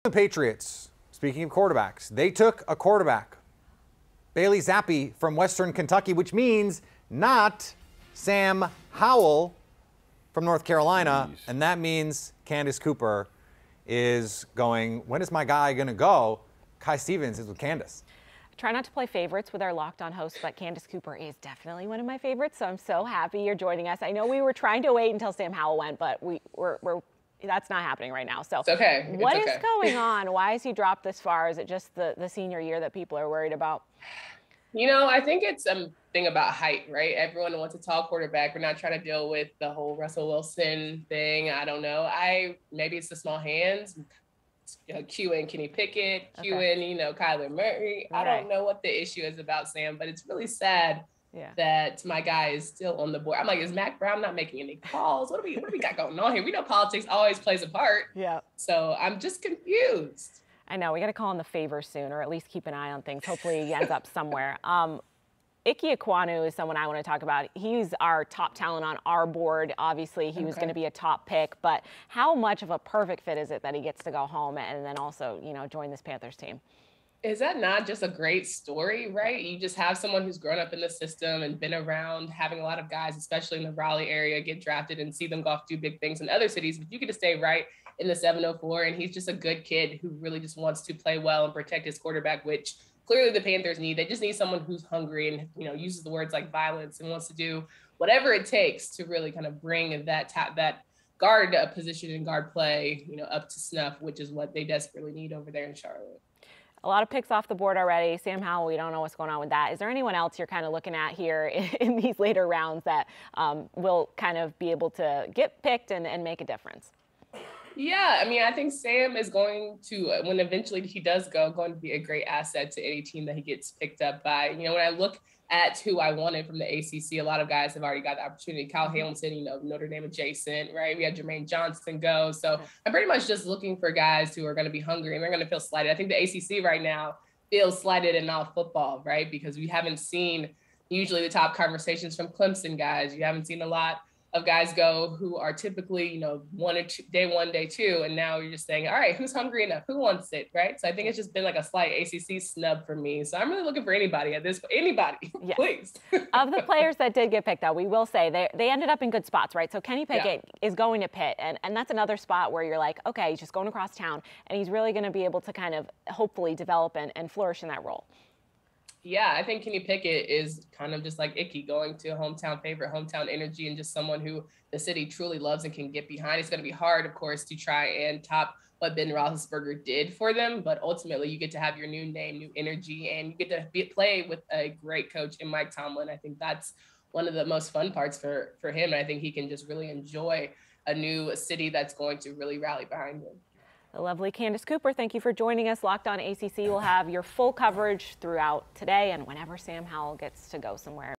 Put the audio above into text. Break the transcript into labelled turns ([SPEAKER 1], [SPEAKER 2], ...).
[SPEAKER 1] The Patriots, speaking of quarterbacks, they took a quarterback, Bailey Zappi from Western Kentucky, which means not Sam Howell from North Carolina.
[SPEAKER 2] Jeez.
[SPEAKER 1] And that means Candace Cooper is going, when is my guy going to go? Kainani Stevens is with Candace.
[SPEAKER 3] Try not to play favorites with our Locked On host, but Candace Cooper is definitely one of my favorites, so I'm so happy you're joining us. I know we were trying to wait until Sam Howell went, but that's not happening right now. So
[SPEAKER 4] it's okay.
[SPEAKER 3] What is going on? Why is he dropped this far? Is it just the senior year that people are worried about?
[SPEAKER 4] You know, I think it's a thing about height, right? Everyone wants a tall quarterback. We're not trying to deal with the whole Russell Wilson thing. I don't know. Maybe it's the small hands. Cueing Kenny Pickett, cueing, Kyler Murray. Right. I don't know what the issue is about Sam, but it's really sad that my guy is still on the board. I'm like, is Mac Brown not making any calls? What do we got going on here? We know politics always plays a part.
[SPEAKER 3] Yeah.
[SPEAKER 4] So I'm just confused.
[SPEAKER 3] I know. We got to call in the favor soon, or at least keep an eye on things. Hopefully he ends up somewhere. Ike Ekwonu is someone I want to talk about. He's our top talent on our board. Obviously, he was going to be a top pick, but how much of a perfect fit is it that he gets to go home and then also, join this Panthers team?
[SPEAKER 4] Is that not just a great story, right? You just have someone who's grown up in the system and been around, having a lot of guys, especially in the Raleigh area, get drafted and see them go off to do big things in other cities, but you get to stay right in the 704, and he's just a good kid who really just wants to play well and protect his quarterback, which clearly the Panthers need. They just need someone who's hungry and, uses the words like violence and wants to do whatever it takes to really kind of bring that guard position and guard play, up to snuff, which is what they desperately need over there in Charlotte.
[SPEAKER 3] A lot of picks off the board already. Sam Howell, we don't know what's going on with that. Is there anyone else you're kind of looking at here in these later rounds that will kind of be able to get picked and make a difference?
[SPEAKER 4] Yeah, I think Sam is going to, when eventually he does go, going to be a great asset to any team that he gets picked up by. When I look at who I wanted from the ACC, a lot of guys have already got the opportunity. Kyle Hamilton, Notre Dame adjacent, right? We had Jermaine Johnson go. So I'm pretty much just looking for guys who are going to be hungry and they're going to feel slighted. I think the ACC right now feels slighted in all football, right? Because we haven't seen usually the top conversations from Clemson guys. You haven't seen a lot of guys go who are typically, one or two, day one, day two, and now you're just saying, all right, who's hungry enough? Who wants it, right? So I think it's just been like a slight ACC snub for me. So I'm really looking for anybody, please.
[SPEAKER 3] Of the players that did get picked, though, we will say they ended up in good spots, right? So Kenny Pickett is going to Pitt, and that's another spot where you're like, okay, he's just going across town, and he's really going to be able to kind of hopefully develop and flourish in that role.
[SPEAKER 4] Yeah, I think Kenny Pickett is kind of just like Icky, going to a hometown favorite, hometown energy, and just someone who the city truly loves and can get behind. It's going to be hard, of course, to try and top what Ben Roethlisberger did for them, but ultimately you get to have your new name, new energy, and you get to play with a great coach in Mike Tomlin. I think that's one of the most fun parts for him, and I think he can just really enjoy a new city that's going to really rally behind him.
[SPEAKER 3] The lovely Candace Cooper, thank you for joining us. Locked On ACC will have your full coverage throughout today and whenever Sam Howell gets to go somewhere.